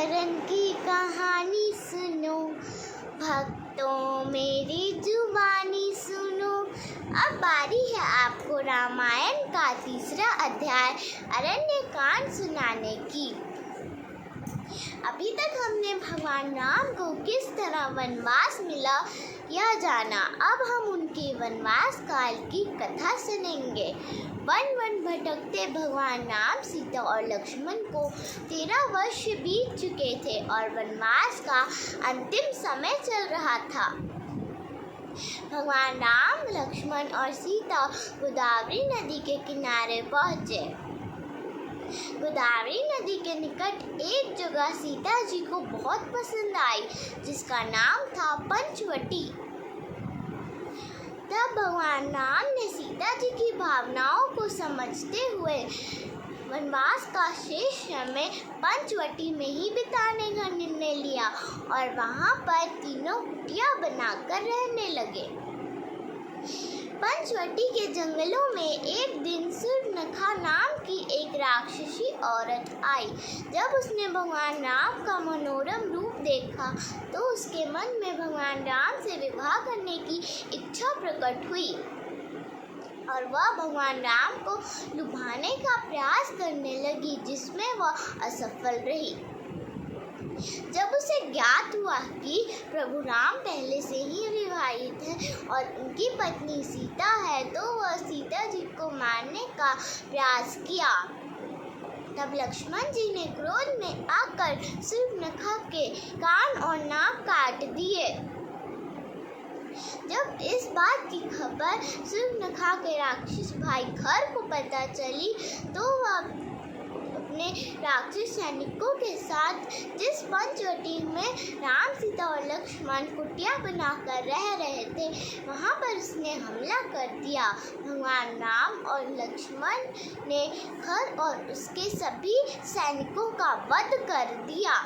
चरण की कहानी सुनो, भक्तों मेरी जुबानी सुनो। अब बारी है आपको रामायण का तीसरा अध्याय अरण्यकांड सुनाने की। अभी तक हमने भगवान राम को किस तरह वनवास मिला यह जाना। अब हम उनके वनवास काल की कथा सुनेंगे। वन भटकते भगवान राम, सीता और लक्ष्मण को 13 वर्ष बीत चुके थे और वनवास का अंतिम समय चल रहा था। भगवान राम, लक्ष्मण और सीता गोदावरी नदी के किनारे पहुँचे। गोदावरी नदी के निकट एक जगह सीता जी को बहुत पसंद आई, जिसका नाम था पंचवटी। तब भगवान राम ने सीता जी की भावनाओं को समझते हुए वनवास का शेष समय पंचवटी में ही बिताने का निर्णय लिया और वहाँ पर तीनों कुटिया बनाकर रहने लगे। पंचवटी के जंगलों में एक दिन सूर्पनखा नाम की एक राक्षसी औरत आई। जब उसने भगवान राम का मनोरम रूप देखा तो उसके मन में भगवान राम से विवाह करने की इच्छा प्रकट हुई और वह भगवान राम को लुभाने का प्रयास करने लगी, जिसमें वह असफल रही। जब उसे ज्ञात हुआ कि प्रभु राम पहले से ही विवाहित हैं और उनकी पत्नी सीता है, तो वह सीता जी को मारने का प्रयास किया। तब लक्ष्मण जी ने क्रोध में आकर सूर्पनखा के कान और नाक काट दिए। जब इस बात की खबर सूर्पनखा के राक्षस भाई खर को पता चली, तो वह अपने राक्षस सैनिकों के साथ जिस पंचवटी में राम, सीता और लक्ष्मण कुटिया बनाकर रह रहे थे, वहां पर उसने हमला कर दिया। भगवान राम और लक्ष्मण ने खर और उसके सभी सैनिकों का वध कर दिया।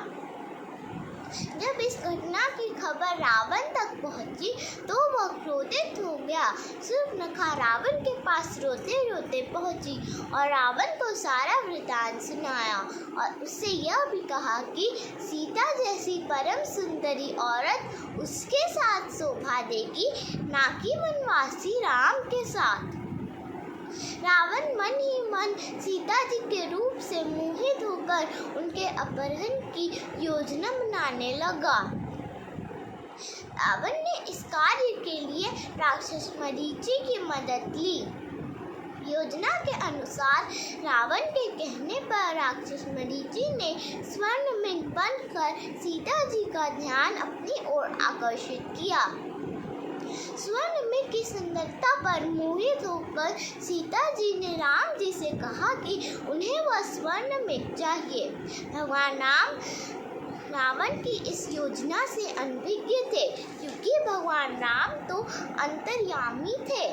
जब इस घटना की खबर रावण तक पहुंची तो वह क्रोधित हो गया। सूर्पनखा रावण के पास रोते रोते पहुंची और रावण को सारा वृतांत सुनाया और उससे यह भी कहा कि सीता जैसी परम सुंदरी औरत उसके साथ शोभा देगी, ना कि वनवासी राम के साथ। रावण मन ही मन सीता जी के रूप से मोहित होकर उनके अपहरण की योजना बनाने लगा। रावण ने इस कार्य के लिए राक्षस मरीचि की मदद ली। योजना के अनुसार रावण के कहने पर राक्षस मरीचि ने स्वर्ण में बनकर सीता जी का ध्यान अपनी ओर आकर्षित किया। स्वर्ण में की सुंदरता पर मोहित होकर सीता जी ने राम जी से कहा कि उन्हें वह स्वर्ण में चाहिए। भगवान राम रावण की इस योजना से अनभिज्ञ थे, क्योंकि भगवान राम तो अंतर्यामी थे।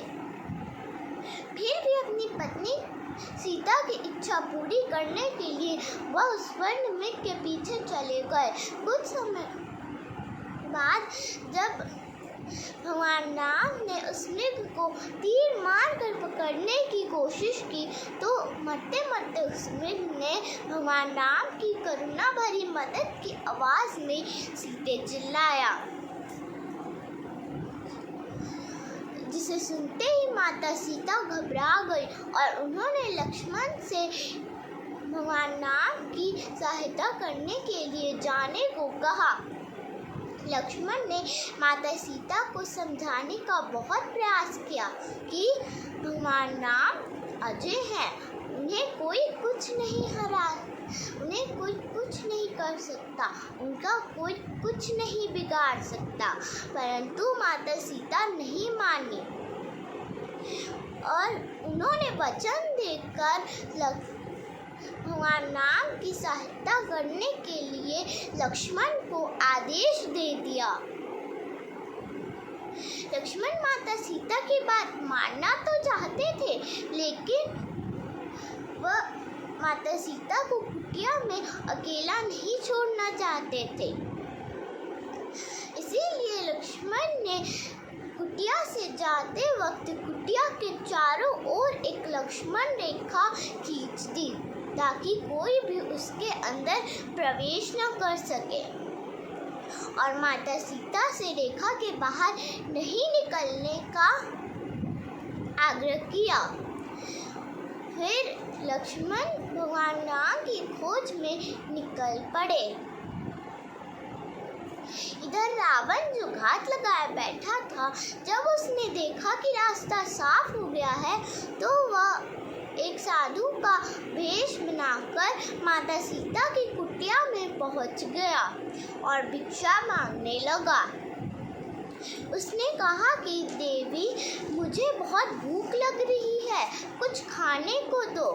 फिर भी अपनी पत्नी सीता की इच्छा पूरी करने के लिए वह स्वर्ण मृग के पीछे चले गए। कुछ समय बाद जब भगवान राम ने उस मृग को तीर मारकर पकड़ने की कोशिश की, तो मरते मरते उस मृग ने भगवान राम की करुणा भरी मदद की आवाज में सीते चिल्लाया, जिसे सुनते ही माता सीता घबरा गई और उन्होंने लक्ष्मण से भगवान राम की सहायता करने के लिए जाने को कहा। लक्ष्मण ने माता सीता को समझाने का बहुत प्रयास किया कि भगवान राम अजय हैं, उन्हें कोई कुछ नहीं कर सकता, उनका कोई कुछ नहीं बिगाड़ सकता। परंतु माता सीता नहीं मानी और उन्होंने वचन देकर भगवान राम की सहायता करने के लिए लक्ष्मण को आदेश दे दिया। लक्ष्मण माता सीता की बात मानना तो चाहते थे, लेकिन वह माता सीता को कुटिया में अकेला नहीं छोड़ना चाहते थे। इसीलिए लक्ष्मण ने कुटिया से जाते वक्त कुटिया के चारों ओर एक लक्ष्मण रेखा खींच दी। ताकि कोई भी उसके अंदर प्रवेश न कर सके, और माता सीता से रेखा के बाहर नहीं निकलने का आग्रह किया। फिर लक्ष्मण भगवान राम की खोज में निकल पड़े। इधर रावण जो घात लगाए बैठा था, जब उसने देखा कि रास्ता साफ हो गया है, तो वह एक साधु का वेश बनाकर माता सीता की कुटिया में पहुंच गया और भिक्षा मांगने लगा। उसने कहा कि देवी, मुझे बहुत भूख लग रही है, कुछ खाने को दो।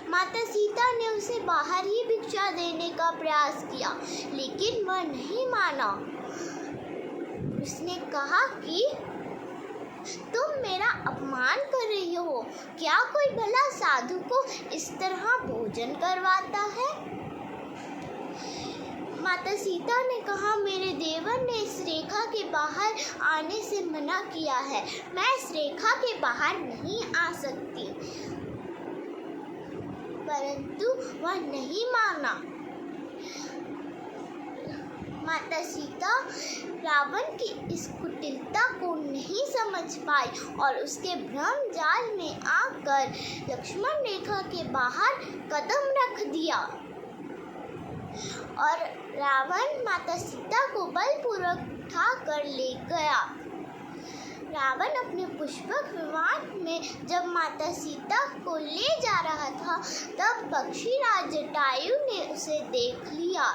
माता सीता ने उसे बाहर ही भिक्षा देने का प्रयास किया, लेकिन वह नहीं माना। उसने कहा कि तुम मेरा अपमान कर रही हो, क्या कोई भला साधु को इस तरह भोजन करवाता है? माता सीता ने कहा, मेरे देवर ने इस रेखा के बाहर आने से मना किया है, मैं इस रेखा के बाहर नहीं आ सकती। परंतु वह नहीं माना। माता सीता रावण की इस कुटिलता को नहीं समझ पाई और उसके भ्रम जाल में आकर लक्ष्मण रेखा के बाहर कदम रख दिया और रावण माता सीता को बलपूर्वक उठाकर ले गया। रावण अपने पुष्पक विमान में जब माता सीता को ले जा रहा था, तब पक्षीराज जटायु ने उसे देख लिया।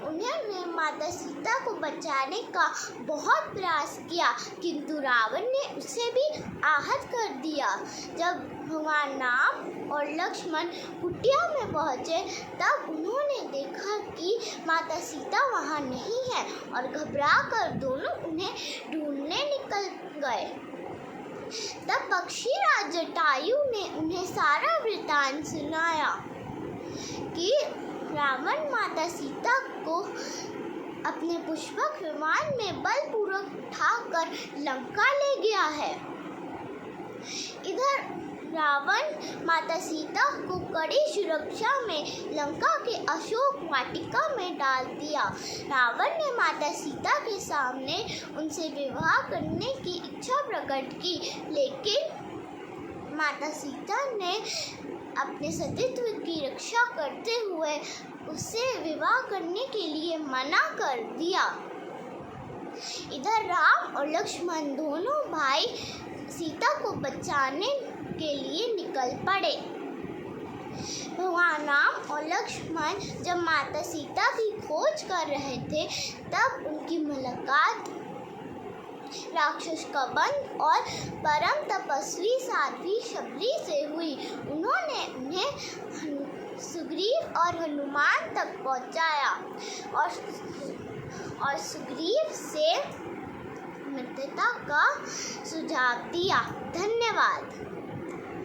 उन्होंने माता सीता को बचाने का बहुत प्रयास किया, किंतु रावण ने उसे भी आहत कर दिया। जब भगवान राम और लक्ष्मण कुटिया में पहुंचे, तब उन्होंने देखा कि माता सीता वहां नहीं है और घबराकर दोनों उन्हें ढूंढने निकल गए। तब पक्षीराज जटायु ने उन्हें सारा वृतांत सुनाया कि रावण माता सीता को अपने पुष्पक विमान में बलपूर्वक उठाकर लंका ले गया है। इधर रावण माता सीता को कड़ी सुरक्षा में लंका के अशोक वाटिका में डाल दिया। रावण ने माता सीता के सामने उनसे विवाह करने की इच्छा प्रकट की, लेकिन माता सीता ने अपने सतीत्व की रक्षा करते हुए उसे विवाह करने के लिए मना कर दिया। इधर राम और लक्ष्मण दोनों भाई सीता को बचाने के लिए निकल पड़े। भगवान राम और लक्ष्मण जब माता सीता की खोज कर रहे थे, तब उनकी मुलाकात राक्षस कबंध और परम तपस्वी साध्वी शबरी से हुई। उन्होंने उन्हें सुग्रीव और हनुमान तक पहुंचाया और सुग्रीव से मित्रता का सुझाव दिया। धन्यवाद।